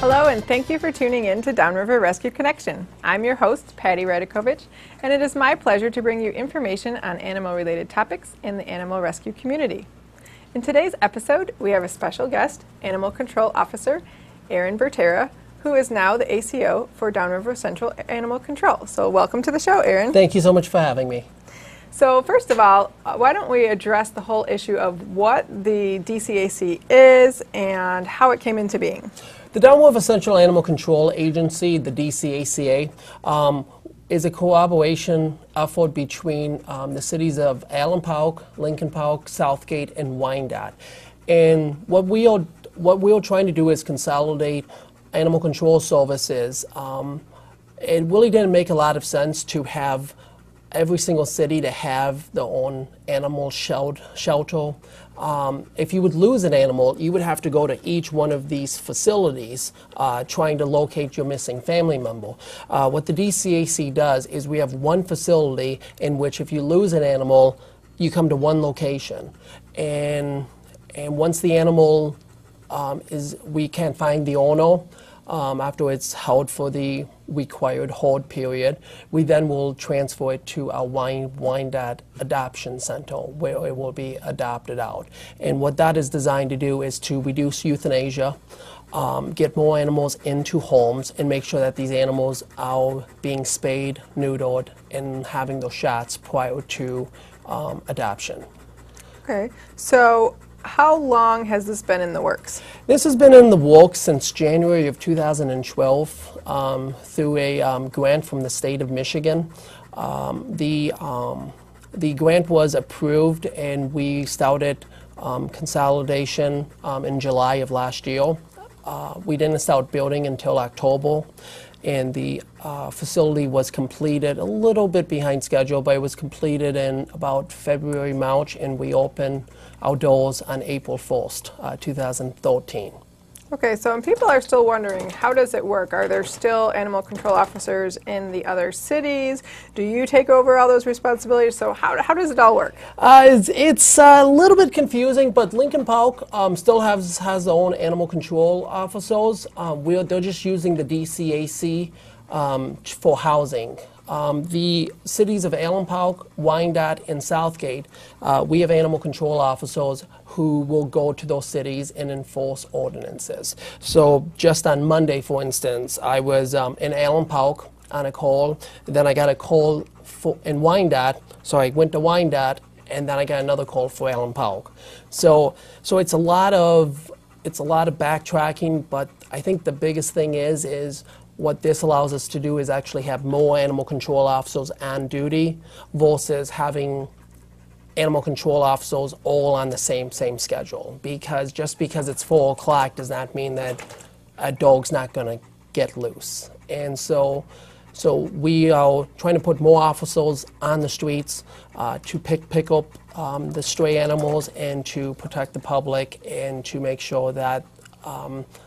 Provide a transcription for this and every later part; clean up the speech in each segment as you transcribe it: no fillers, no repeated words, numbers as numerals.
Hello, and thank you for tuning in to Downriver Rescue Connection. I'm your host, Patty Radikovich, and it is my pleasure to bring you information on animal-related topics in the animal rescue community. In today's episode, we have a special guest, Animal Control Officer Erin Bertera, who is now the ACO for Downriver Central Animal Control. So welcome to the show, Erin. Thank you so much for having me. So first of all, why don't we address the whole issue of what the DCAC is and how it came into being? The Downriver Central Animal Control Agency, the DCACA, is a cooperation effort between the cities of Allen Park, Lincoln Park, Southgate, and Wyandotte. And what we are trying to do is consolidate animal control services. It really didn't make a lot of sense to have every single city to have their own animal shelter. If you would lose an animal, you would have to go to each one of these facilities trying to locate your missing family member. What the DCAC does is we have one facility in which if you lose an animal, you come to one location. And once the animal we can't find the owner, after it's held for the required hold period, we then will transfer it to our Wyandotte Adoption Center where it will be adopted out. And what that is designed to do is to reduce euthanasia, get more animals into homes, and make sure that these animals are being spayed, neutered, and having those shots prior to adoption. Okay, so how long has this been in the works? This has been in the works since January of 2012 through a grant from the state of Michigan. The grant was approved and we started consolidation in July of last year. We didn't start building until October, and the facility was completed a little bit behind schedule, but it was completed in about February, March, and we opened our doors on April 1st, 2013. Okay, so and people are still wondering, how does it work? Are there still animal control officers in the other cities? Do you take over all those responsibilities? So how does it all work? It's a little bit confusing, but Lincoln Park still has their own animal control officers. They're just using the DCAC for housing. The cities of Allen Park, Wyandotte, and Southgate, we have animal control officers who will go to those cities and enforce ordinances. So just on Monday, for instance, I was in Allen Park on a call, then I got a call in Wyandotte, so I went to Wyandotte, and then I got another call for Allen Park. So it's a lot of backtracking, but I think the biggest thing is what this allows us to do is actually have more animal control officers on duty versus having animal control officers all on the same schedule. Because just because it's 4 o'clock does not mean that a dog's not going to get loose. And so we are trying to put more officers on the streets to pick up the stray animals and to protect the public and to make sure that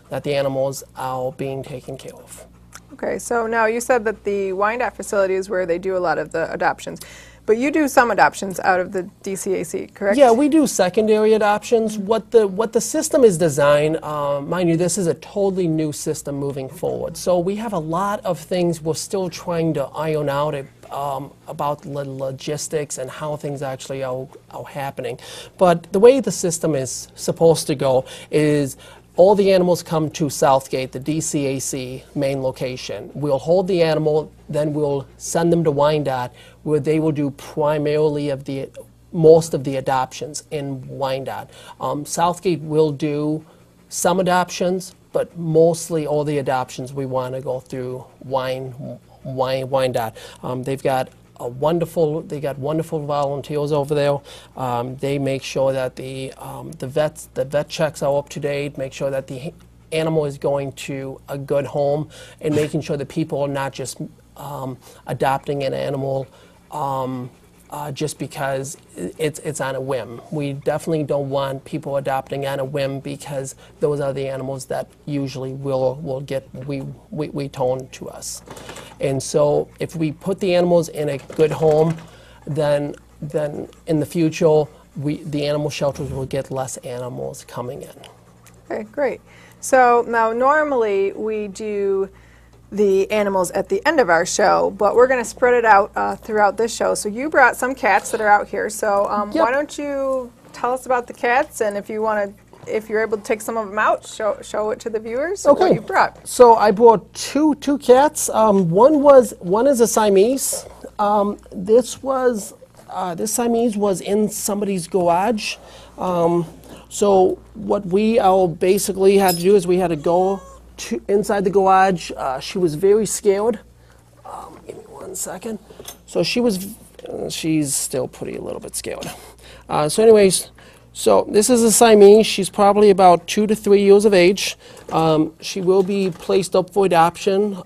that the animals are being taken care of. Okay, so now you said that the Wyandotte facility is where they do a lot of the adoptions, but you do some adoptions out of the DCAC, correct? Yeah, we do secondary adoptions. What the system is designed, mind you, this is a totally new system moving forward. So we have a lot of things we're still trying to iron out about the logistics and how things actually are happening. But the way the system is supposed to go is all the animals come to Southgate, the DCAC main location. We'll hold the animal, then we'll send them to Wyandotte, where they will do primarily most of the adoptions in Wyandotte. Southgate will do some adoptions, but mostly all the adoptions we want to go through Wyandotte. They've got wonderful volunteers over there. They make sure that the vet checks are up to date, make sure that the animal is going to a good home, and making sure that people are not just adopting an animal just because it's on a whim. We definitely don't want people adopting on a whim, because those are the animals that usually will get returned to us. And so if we put the animals in a good home, then in the future the animal shelters will get less animals coming in. Okay, great. So now normally we do the animals at the end of our show, but we're going to spread it out throughout this show. So you brought some cats that are out here. So why don't you tell us about the cats, and if you want to, if you're able to take some of them out, show it to the viewers. Okay. What you brought. So I brought two cats. One is a Siamese. This Siamese was in somebody's garage. So what we basically had to do is we had to go inside the garage. She was very scared. Give me 1 second. So she's still pretty a little bit scared. So anyways, so this is a Siamese. She's probably about 2 to 3 years of age. She will be placed up for adoption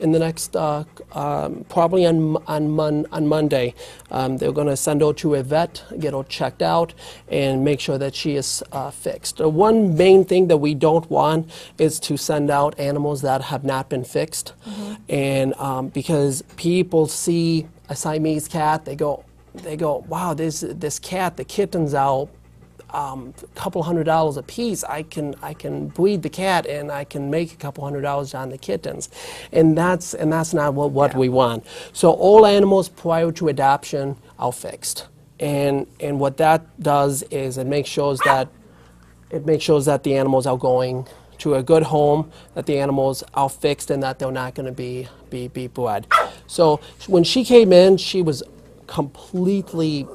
in the next, probably on Monday. They're going to send her to a vet, get her checked out, and make sure that she is fixed. The one main thing that we don't want is to send out animals that have not been fixed. And because people see a Siamese cat, they go, wow, this cat, the kitten's out couple $100 a piece. I can breed the cat and I can make a couple $100 on the kittens, and that's not what we want. So all animals prior to adoption are fixed, and what that does is it makes sure that the animals are going to a good home, that the animals are fixed, and that they're not going to be bred. So when she came in, she was completely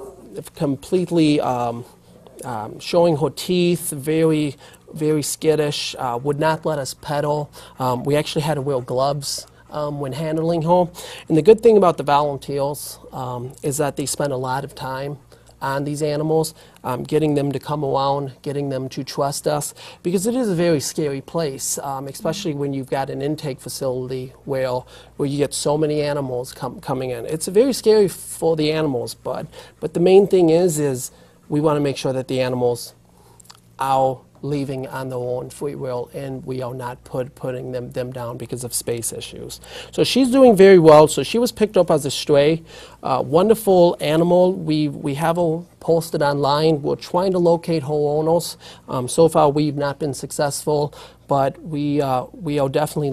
showing her teeth, very, very skittish, would not let us pedal. We actually had to wear gloves when handling her. And the good thing about the volunteers is that they spend a lot of time on these animals, getting them to come around, getting them to trust us, because it is a very scary place, especially when you've got an intake facility where you get so many animals coming in. It's very scary for the animals, but the main thing is we want to make sure that the animals are leaving on their own free will, and we are not putting them down because of space issues. So she's doing very well. So she was picked up as a stray. Wonderful animal. We have her posted online. We're trying to locate her owners. So far we've not been successful, but we are definitely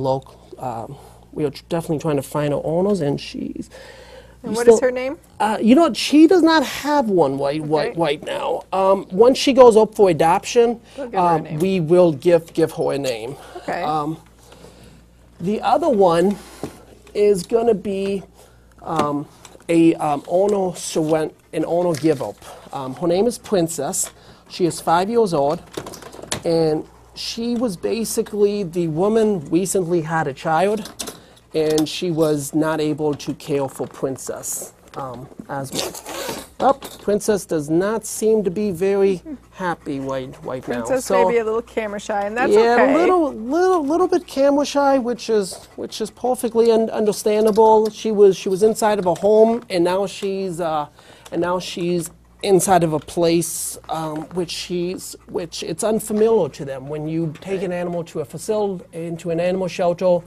trying to find her owners, and she's... And what is her name? You know what? She does not have one right now. Once she goes up for adoption, we will give her a name. Okay. The other one is going to be an owner give up. Her name is Princess. She is 5 years old, and she was basically, the woman recently had a child, and she was not able to care for Princess as well. Princess does not seem to be very happy right now. Princess may be a little camera shy, and that's yeah, okay. a little bit camera shy, which is perfectly understandable. She was inside of a home, and now she's inside of a place which it's unfamiliar to them. When you take an animal to a facility, into an animal shelter,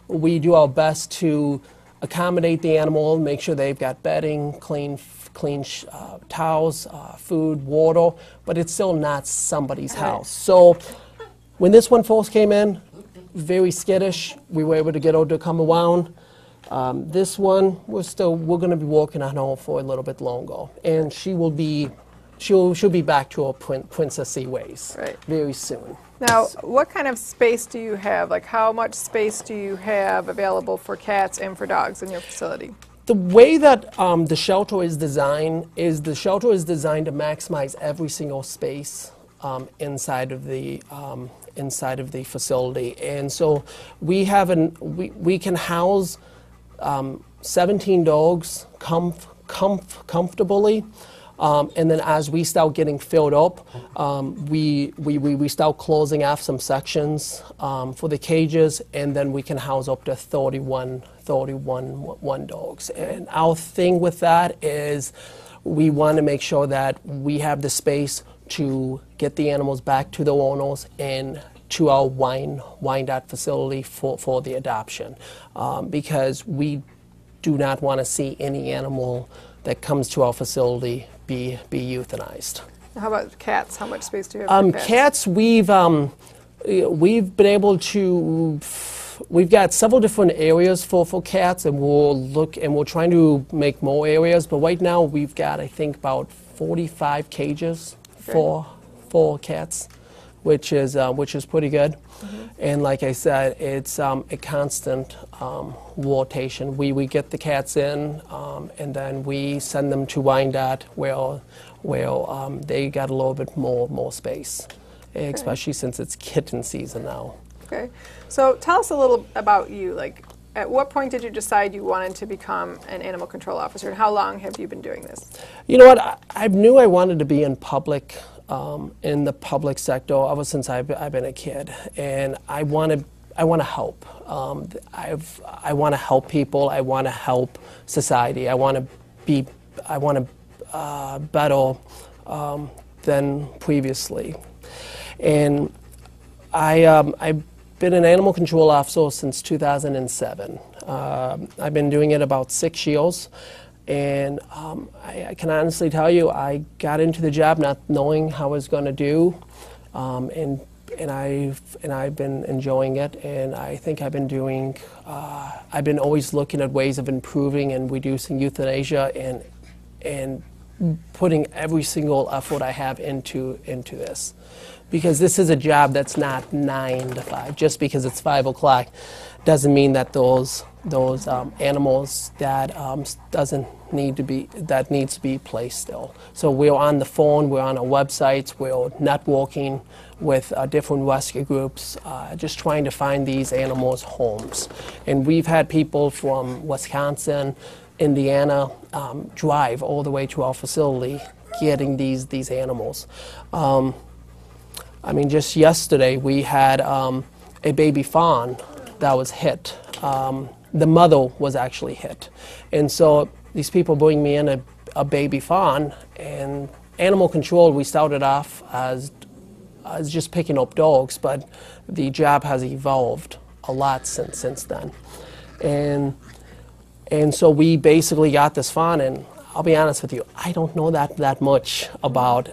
we do our best to accommodate the animal, make sure they've got bedding, clean towels, food, water, but it's still not somebody's house. So when this one first came in, very skittish, we were able to get her to come around. This one, we're going to be working on her for a little bit longer, and she'll be back to her princessy ways very soon. Now, what kind of space do you have? Like, how much space do you have available for cats and for dogs in your facility? The way that the shelter is designed to maximize every single space inside of the facility, and so we can house 17 dogs comfortably. And then as we start getting filled up, we start closing off some sections for the cages, and then we can house up to 31 dogs. And our thing with that is we want to make sure that we have the space to get the animals back to the owners and to our Wyandotte facility for the adoption, because we do not want to see any animal that comes to our facility be euthanized. How about cats? How much space do you have for cats? Cats, we've We've been able to, we've got several different areas for cats, and we're trying to make more areas, but right now we've got, I think, about 45 cages for cats, which is pretty good. And like I said, it's a constant rotation. We get the cats in, and then we send them to Wyandotte, where they got a little bit more space, especially since it's kitten season now. Okay, so tell us a little about you. Like, at what point did you decide you wanted to become an animal control officer, and how long have you been doing this? You know what? I knew I wanted to be in the public sector ever since I've been a kid, and I want to help. I want to help people. I want to help society. I want to be better than previously, and I've been an animal control officer since 2007. I've been doing it about 6 years. And I can honestly tell you, I got into the job not knowing how I was going to do, and I've been enjoying it. And I think I've been always looking at ways of improving and reducing euthanasia, and putting every single effort I have into this, because this is a job that's not 9 to 5. Just because it's 5 o'clock doesn't mean that those animals that needs to be placed still. So we're on the phone, we're on our websites, we're networking with different rescue groups, just trying to find these animals homes. And we've had people from Wisconsin, Indiana, drive all the way to our facility getting these animals. I mean, just yesterday we had a baby fawn that was hit. The mother was actually hit. And so these people bring me in a baby fawn, and animal control, we started off as just picking up dogs, but the job has evolved a lot since then. And so we basically got this fawn, and I'll be honest with you, I don't know that much about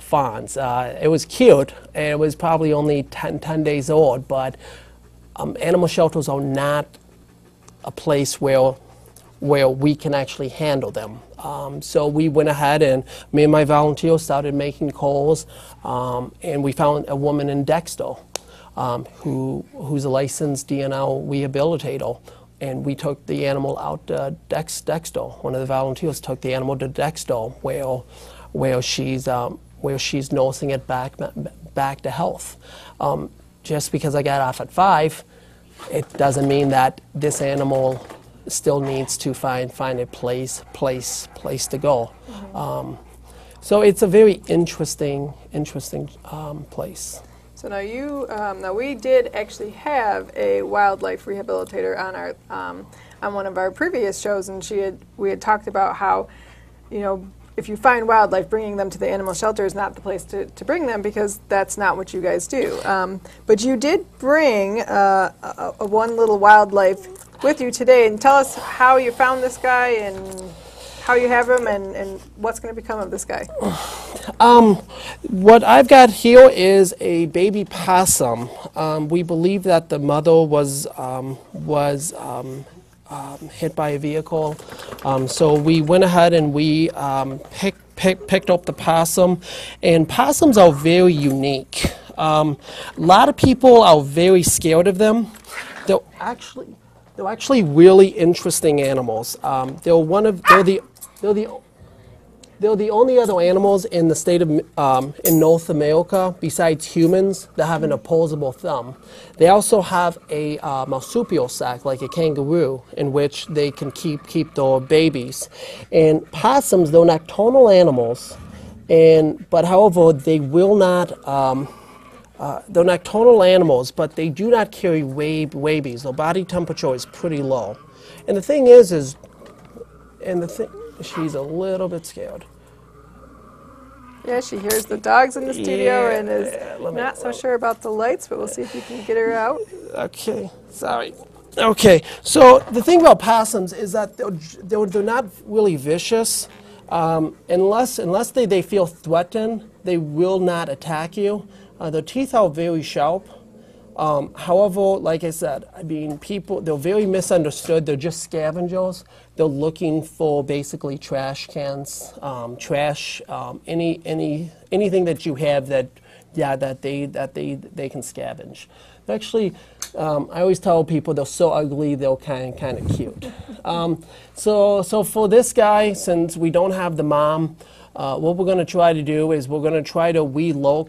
fawns. It was cute, and it was probably only 10 days old, but animal shelters are not a place where we can actually handle them. So we went ahead, and me and my volunteers started making calls, and we found a woman in Dexter who's a licensed DNL rehabilitator, and we took the animal out to Dexter. One of the volunteers took the animal to Dexter, where she's nursing it back to health. Just because I got off at 5, it doesn't mean that this animal still needs to find a place to go. So it's a very interesting place. So now now we did actually have a wildlife rehabilitator on our on one of our previous shows, and we had talked about how, you know, if you find wildlife, bringing them to the animal shelter is not the place to bring them, because that's not what you guys do. But you did bring one little wildlife with you today, and tell us how you found this guy and how you have him, and what's going to become of this guy. What I've got here is a baby possum. We believe that the mother was hit by a vehicle. So we went ahead and we picked up the possum. And possums are very unique. A lot of people are very scared of them. They're actually really interesting animals. They're the only other animals in the state of in North America besides humans that have an opposable thumb. They also have a marsupial sac, like a kangaroo, in which they can keep their babies. And possums, they're nocturnal animals, but however, they will not. They're nocturnal animals, but they do not carry babies. Their body temperature is pretty low. And the thing she's a little bit scared. Yeah, she hears the dogs in the studio and is not so sure about the lights, but we'll see if we can get her out. Okay, sorry. Okay, so the thing about possums is that they're not really vicious. Unless they feel threatened, they will not attack you. Their teeth are very sharp. However, like I said, I mean, they're very misunderstood. They're just scavengers. They're looking for basically trash cans, trash, anything that you have that they can scavenge. Actually, I always tell people they're so ugly, they're kind of cute. So for this guy, since we don't have the mom, what we're going to try to do is we're going to try to reloc.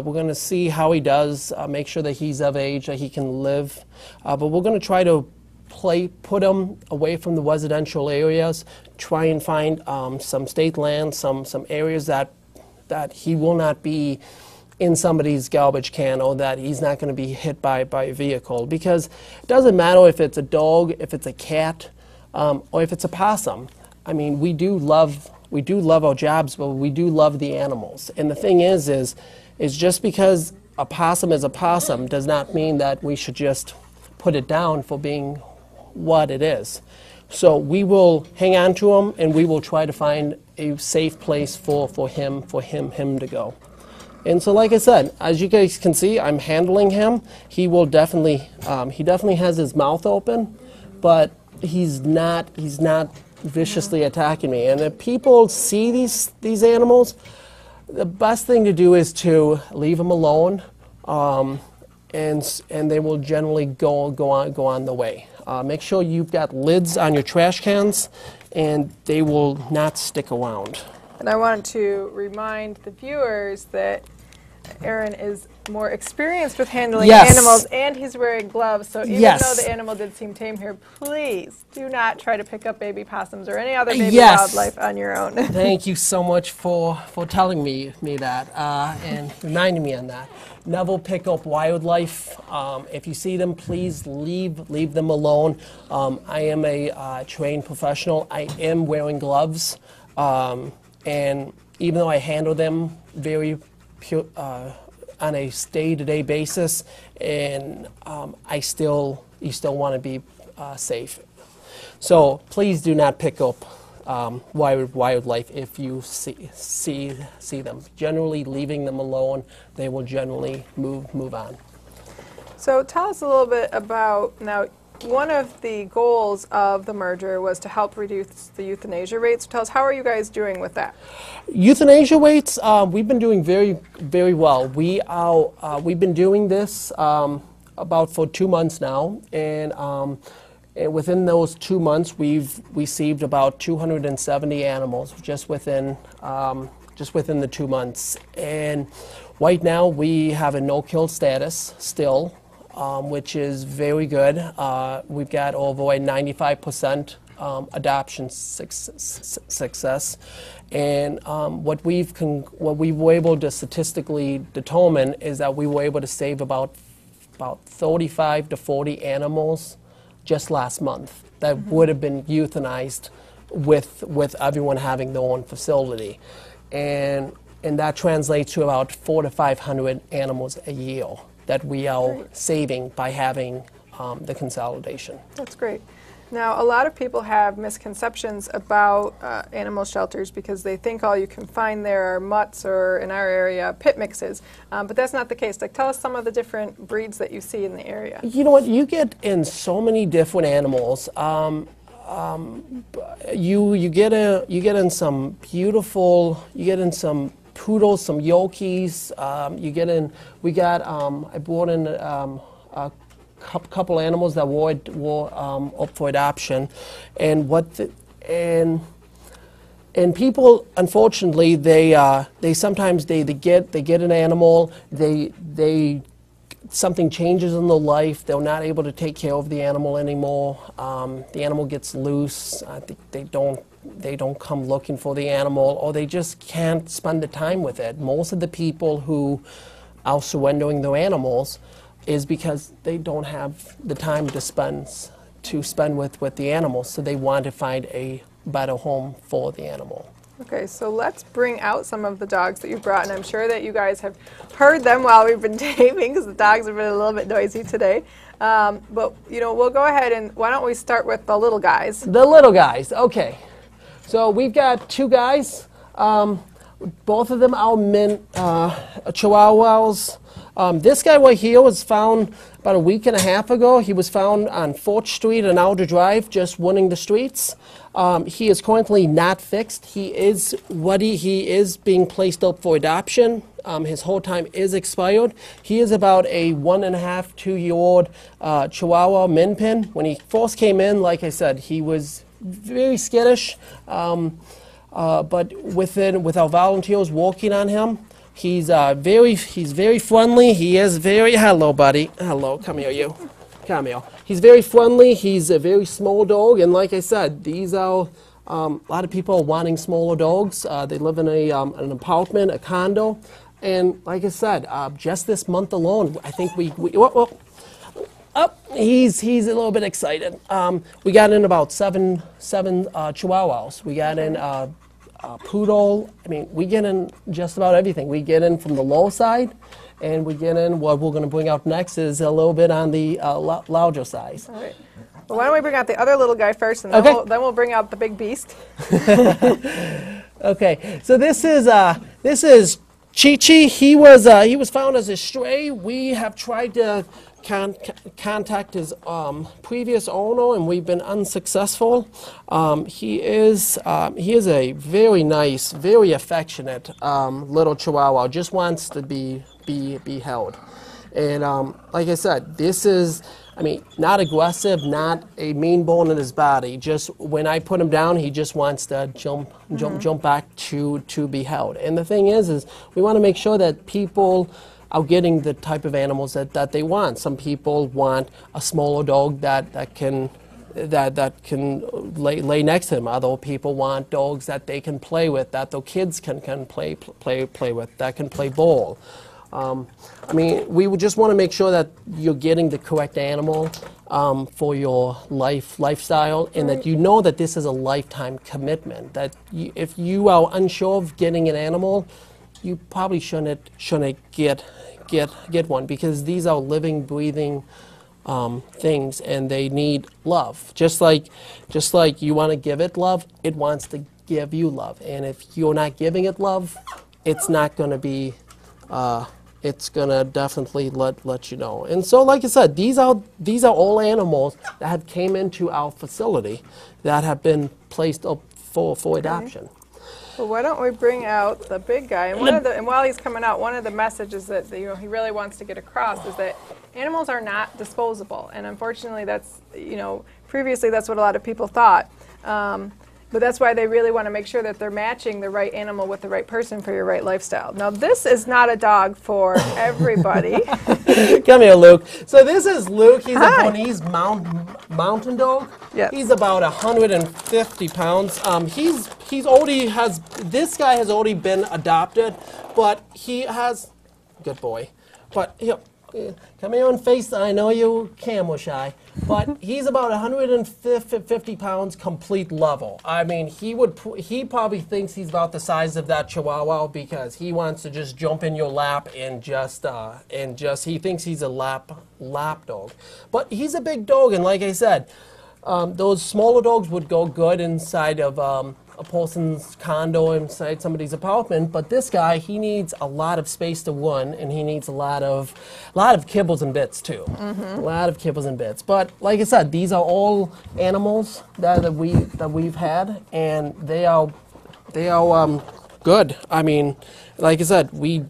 We're going to see how he does, make sure that he's of age, that he can live. But we're going to try to put him away from the residential areas, try and find some state land, some areas that he will not be in somebody's garbage can, or that he's not going to be hit by a vehicle. Because it doesn't matter if it's a dog, if it's a cat, or if it's a possum. I mean, we do love our jobs, but we do love the animals. And the thing is just because a possum is a possum does not mean that we should just put it down for being what it is. So we will hang on to him, and we will try to find a safe place for him to go. And so, like I said, as you guys can see, I'm handling him. He definitely has his mouth open, but he's not viciously attacking me. And if people see these animals, the best thing to do is to leave them alone, and they will generally go on the way. Make sure you've got lids on your trash cans, and they will not stick around. And I want to remind the viewers that Aaron is more experienced with handling animals, and he's wearing gloves, so even though the animal did seem tame here, please do not try to pick up baby possums or any other baby wildlife on your own. Thank you so much for telling me that and reminding me on that. Never pick up wildlife. If you see them, please leave them alone. I am a trained professional. I am wearing gloves, and even though I handle them very on a day-to-day basis, and you still want to be safe. So please do not pick up wildlife if you see them. Generally, leaving them alone, they will generally move on. So tell us a little bit about, now, one of the goals of the merger was to help reduce the euthanasia rates. Tell us, how are you guys doing with that? Euthanasia rates, we've been doing very well. We've been doing this about for 2 months now, and within those 2 months, we've received about 270 animals just within the 2 months. And right now, we have a no-kill status still, which is very good. We've got over a 95% adoption success, and what we were able to statistically determine is that we were able to save about 35 to 40 animals just last month that would have been euthanized with everyone having their own facility, and that translates to about 400 to 500 animals a year that we are saving by having the consolidation. That's great. Now, a lot of people have misconceptions about animal shelters because they think all you can find there are mutts, or in our area, pit mixes. But that's not the case. Like, tell us some of the different breeds that you see in the area. You know what? You get in so many different animals. You get in some beautiful. You get in some poodles, some Yorkies. I brought in a couple animals that were up for adoption, and people, unfortunately, they sometimes get an animal, something changes in their life, they're not able to take care of the animal anymore. The animal gets loose. They don't come looking for the animal, or they just can't spend the time with it. Most of the people who are surrendering their animals is because they don't have the time to spend with the animals, so they want to find a better home for the animal. Okay, so let's bring out some of the dogs that you brought, and I'm sure that you guys have heard them while we've been taping, because the dogs have been a little bit noisy today. But we'll go ahead, and why don't we start with the little guys? The little guys, okay. So we've got 2 guys. Both of them are mint Chihuahuas. This guy right here was found about a week and a half ago. He was found on 4th Street and Alder Drive, just running the streets. He is currently not fixed. He is being placed up for adoption. His whole time is expired. He is about a 1.5, 2-year-old Chihuahua min pin. When he first came in, like I said, he was very skittish. But with our volunteers working on him, he's very friendly. He is very, hello buddy, hello, come here you, come here. He's very friendly. He's a very small dog, and like I said, these are a lot of people are wanting smaller dogs. They live in an apartment, a condo, and like I said, just this month alone, I think he's a little bit excited. We got in about seven Chihuahuas. We got in poodle. I mean, we get in just about everything. We get in from the low side, and we get in what we're going to bring out next is a little bit on the larger size. All right. Well, why don't we bring out the other little guy first, and then, okay. then we'll bring out the big beast. Okay. So this is Chi-Chi. He was found as a stray. We have tried to contact his previous owner, and we've been unsuccessful. He is a very nice, very affectionate little Chihuahua. Just wants to be held. And like I said, this is, I mean, not aggressive, not a mean bone in his body. Just when I put him down, he just wants to jump back to be held. And the thing is we want to make sure that people are getting the type of animals that they want. Some people want a smaller dog that can lay next to him. Other people want dogs that they can play with, that their kids can play with, that can play ball. I mean, we would just want to make sure that you're getting the correct animal for your lifestyle, and that you know that this is a lifetime commitment. That if you are unsure of getting an animal, you probably shouldn't get one, because these are living, breathing things, and they need love. Just like you want to give it love, it wants to give you love. And if you're not giving it love, it's not going to be. It's gonna definitely let you know. And so, like I said, these are all animals that have came into our facility that have been placed up for adoption. Well, why don't we bring out the big guy? And while he's coming out, one of the messages that he really wants to get across is that animals are not disposable. And unfortunately, that's previously that's what a lot of people thought. But that's why they really want to make sure that they're matching the right animal with the right person for your right lifestyle. Now, this is not a dog for everybody. Come here, Luke. So this is Luke. He's a Bernese mountain dog. Yes. He's about 150 pounds. This guy has already been adopted, but he has, good boy. But here, come here and face. I know you're camera shy, but he's about 150 pounds, complete level. I mean, he probably thinks he's about the size of that Chihuahua, because he wants to just jump in your lap and he thinks he's a lap dog. But he's a big dog, and like I said, those smaller dogs would go good inside of a person's condo, inside somebody's apartment, but this guy, he needs a lot of space to run, and he needs a lot of kibbles and bits too. A lot of kibbles and bits. But like I said, these are all animals that we've had, and they are good. I mean, like I said, we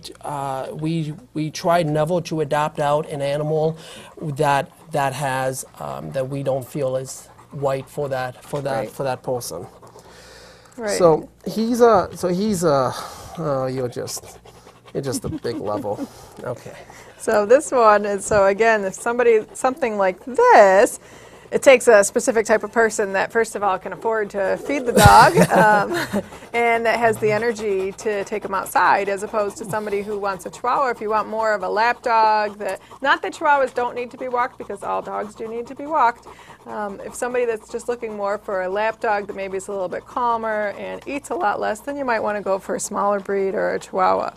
tried never to adopt out an animal that has that we don't feel is right for that person. Right. So he's you're just a big level. Okay. So this one is, so again, if something like this, it takes a specific type of person that first of all can afford to feed the dog and that has the energy to take him outside, as opposed to somebody who wants a Chihuahua. If you want more of a lap dog, not that Chihuahuas don't need to be walked, because all dogs do need to be walked. If somebody that's just looking more for a lap dog that maybe is a little bit calmer and eats a lot less, then you might want to go for a smaller breed or a Chihuahua.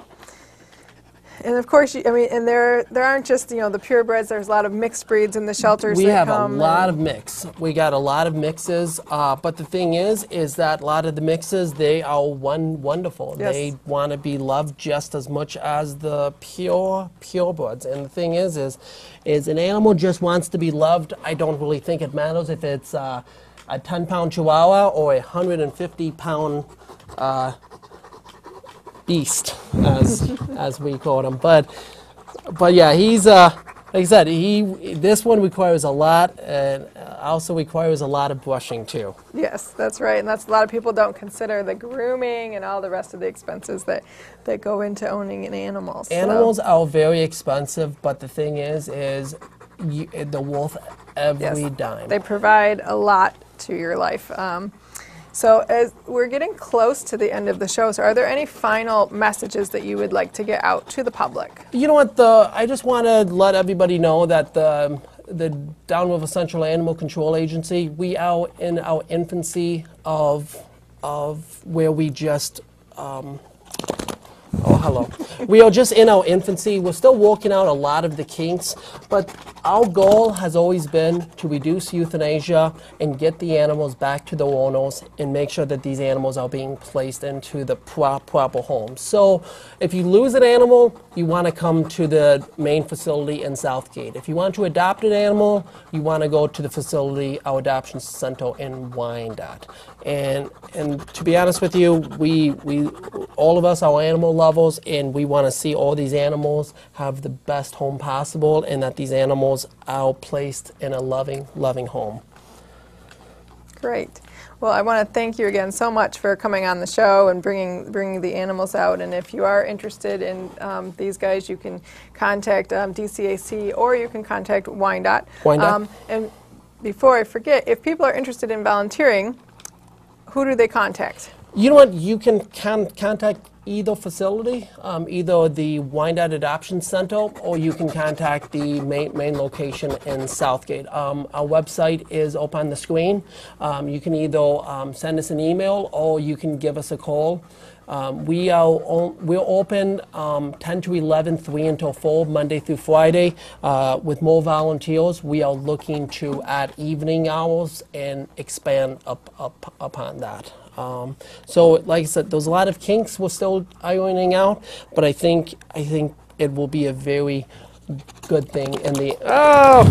And of course, I mean, and there aren't just, the purebreds. There's a lot of mixed breeds in the shelters. We that have a come lot and- of mix. We got a lot of mixes, but the thing is that a lot of the mixes, they are wonderful. Yes. They want to be loved just as much as the purebreds. And the thing is an animal just wants to be loved. I don't really think it matters if it's a 10-pound Chihuahua or a 150-pound beast, as we call him. But yeah, he's like I said, this one requires a lot, and also requires a lot of brushing too. Yes, that's right. And that's a lot of people don't consider the grooming and all the rest of the expenses that go into owning an animal. Animals are very expensive, but the thing is they're worth every dime. They provide a lot to your life. So as we're getting close to the end of the show, so are there any final messages that you would like to get out to the public? You know what, I just want to let everybody know that the Downriver Central Animal Control Agency, we are in our infancy of where we just we are just in our infancy. We're still working out a lot of the kinks, but our goal has always been to reduce euthanasia and get the animals back to the owners and make sure that these animals are being placed into the proper home. So if you lose an animal, you want to come to the main facility in Southgate. If you want to adopt an animal, you want to go to the facility, our adoption center in Wyandotte. And to be honest with you, we all of us are animal lovers, and we want to see all these animals have the best home possible, and that these animals are placed in a loving home. Great. Well, I want to thank you again so much for coming on the show and bringing the animals out. And if you are interested in these guys, you can contact DCAC, or you can contact Wyandotte. And before I forget, if people are interested in volunteering, who do they contact? You know what? You can contact either facility, either the Wyandotte Adoption Center, or you can contact the main location in Southgate. Our website is up on the screen. You can either send us an email, or you can give us a call. We're open 10 to 11, 3 until 4, Monday through Friday. With more volunteers, we are looking to add evening hours and expand upon that. So, like I said, there's a lot of kinks we're still ironing out, but I think it will be a very good thing in the. Oh!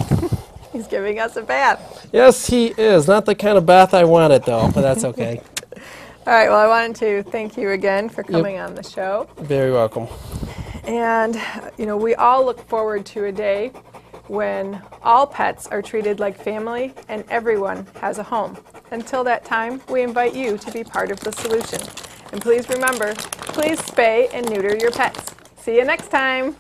He's giving us a bath. Yes, he is. Not the kind of bath I wanted, though, but that's okay. All right, well, I wanted to thank you again for coming on the show. Very welcome. And, we all look forward to a day when all pets are treated like family and everyone has a home. Until that time, we invite you to be part of the solution. And please remember, please spay and neuter your pets. See you next time.